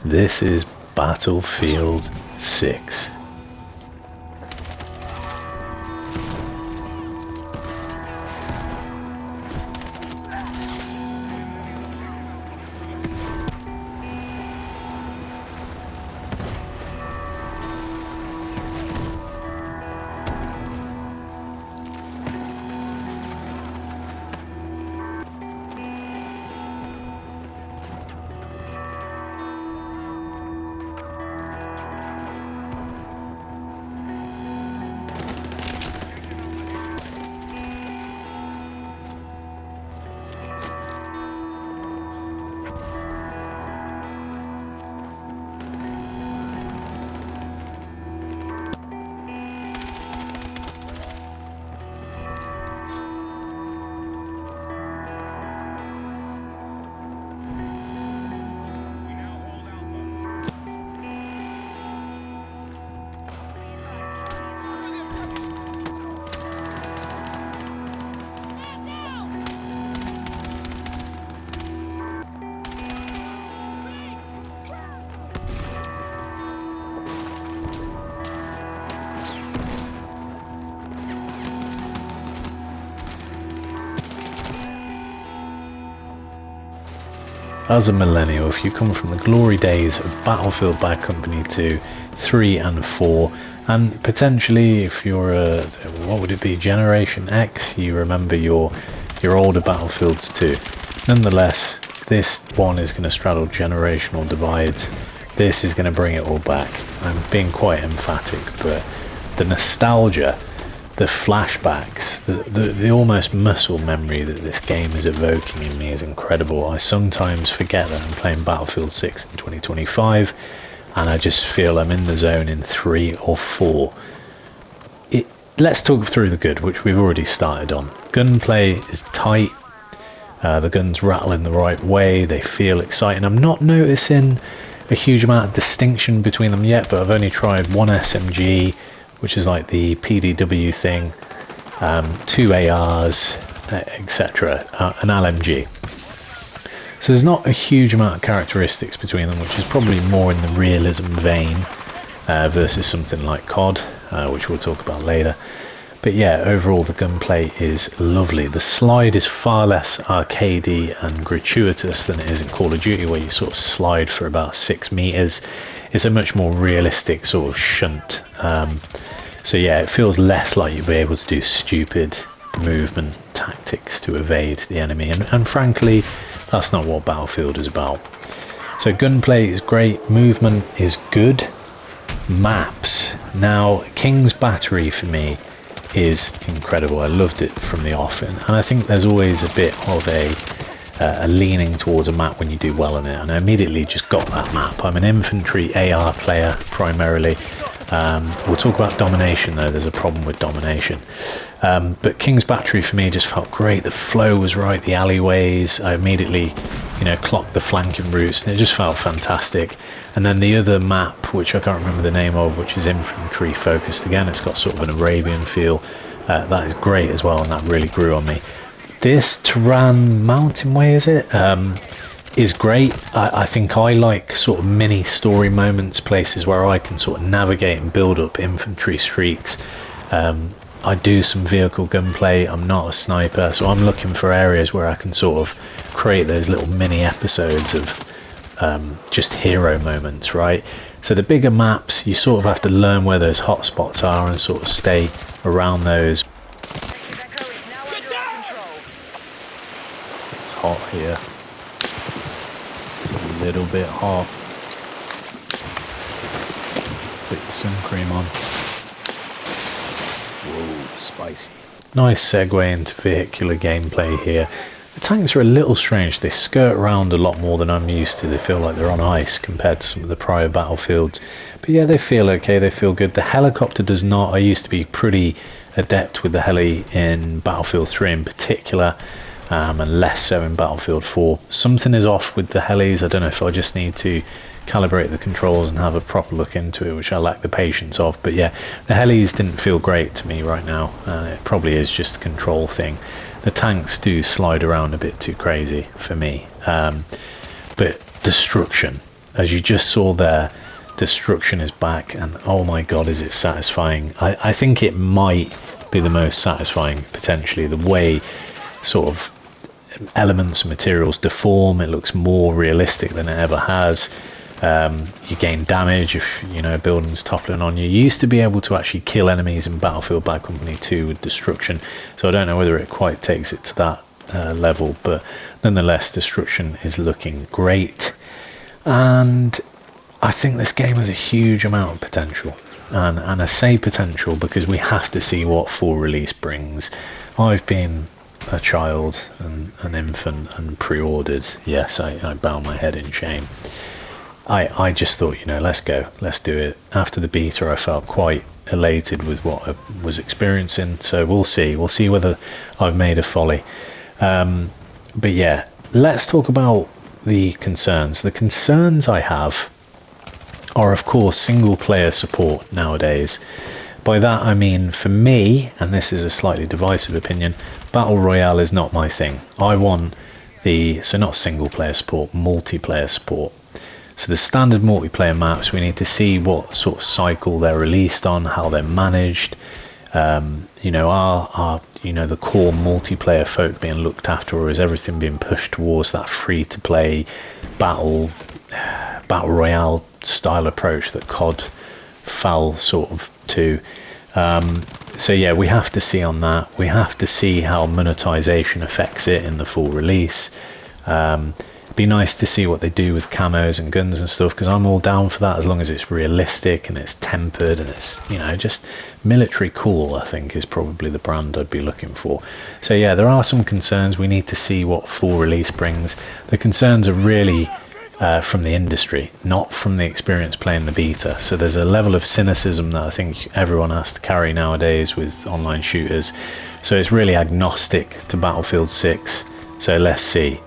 This is Battlefield 6. As a millennial, if you come from the glory days of Battlefield Bad Company 2, 3 and 4, and potentially if you're a, what would it be, Generation X, you remember your older Battlefields too. Nonetheless, this one is going to straddle generational divides. This is going to bring it all back. I'm being quite emphatic, but the nostalgia, the flashbacks, the almost muscle memory that this game is evoking in me is incredible. I sometimes forget that I'm playing Battlefield 6 in 2025 and I just feel I'm in the zone in 3 or 4. Let's talk through the good, which we've already started on. Gunplay is tight, the guns rattle in the right way, they feel exciting. I'm not noticing a huge amount of distinction between them yet, but I've only tried one SMG, which is like the PDW thing, 2 ARs, etc., an LMG. So there's not a huge amount of characteristics between them, which is probably more in the realism vein versus something like COD, which we'll talk about later. But yeah, overall the gunplay is lovely. The slide is far less arcadey and gratuitous than it is in Call of Duty, where you sort of slide for about 6 meters. It's a much more realistic sort of shunt. So yeah, it feels less like you'll be able to do stupid movement tactics to evade the enemy, and frankly that's not what Battlefield is about. So gunplay is great, movement is good. Maps, now King's Battery for me is incredible. I loved it from the off, and I think there's always a bit of a leaning towards a map when you do well on it, and I immediately just got that map. I'm an infantry AR player primarily. We'll talk about domination though, there's a problem with domination. But King's Battery for me just felt great, the flow was right, the alleyways, I immediately clocked the flanking routes, and it just felt fantastic. And then the other map, which I can't remember the name of, which is infantry focused again, it's got sort of an Arabian feel, that is great as well, and that really grew on me. This Tehran Mountain Way, is great. I think I like sort of mini story moments, places where I can sort of navigate and build up infantry streaks. I do some vehicle gunplay, I'm not a sniper, so I'm looking for areas where I can sort of create those little mini episodes of just hero moments, right? So the bigger maps, you sort of have to learn where those hot spots are and sort of stay around those. It's hot here. It's a little bit hot. Put the sun cream on. Whoa, spicy. Nice segue into vehicular gameplay here. The tanks are a little strange. They skirt around a lot more than I'm used to. They feel like they're on ice compared to some of the prior Battlefields. But yeah, they feel okay, they feel good. The helicopter does not. I used to be pretty adept with the heli in Battlefield 3 in particular, and less so in Battlefield 4. Something is off with the helis. I don't know if I just need to calibrate the controls and have a proper look into it, which I lack the patience of. But yeah, the helis didn't feel great to me right now. It probably is just a control thing. The tanks do slide around a bit too crazy for me. But destruction, as you just saw there, destruction is back, and oh my god, is it satisfying. I think it might be the most satisfying, potentially. The way sort of elements and materials deform, it looks more realistic than it ever has. You gain damage if, you know, buildings toppling on you. You used to be able to actually kill enemies in Battlefield Bad Company 2 with destruction, so I don't know whether it quite takes it to that level, but nonetheless, destruction is looking great. And I think this game has a huge amount of potential, and I say potential because we have to see what full release brings. I've been a child and an infant and pre-ordered. Yes, I bow my head in shame. I just thought, you know, let's go, let's do it. After the beta, I felt quite elated with what I was experiencing, so we'll see whether I've made a folly. But yeah, let's talk about the concerns. The concerns I have are, of course, single player support nowadays. By that I mean, for me, and this is a slightly divisive opinion, Battle Royale is not my thing. I want not single player support, multiplayer support. So the standard multiplayer maps, we need to see what sort of cycle they're released on, how they're managed. You know, are the core multiplayer folk being looked after, or is everything being pushed towards that free-to-play battle royale style approach that COD fell sort of to? So yeah, we have to see on that. We have to see how monetization affects it in the full release. Be nice to see what they do with camos and guns and stuff, because I'm all down for that as long as it's realistic and it's tempered and it's, you know, just military cool. I think is probably the brand I'd be looking for. So yeah, there are some concerns. We need to see what full release brings. The concerns are really from the industry, not from the experience playing the beta. So there's a level of cynicism that I think everyone has to carry nowadays with online shooters. So it's really agnostic to Battlefield 6. So let's see.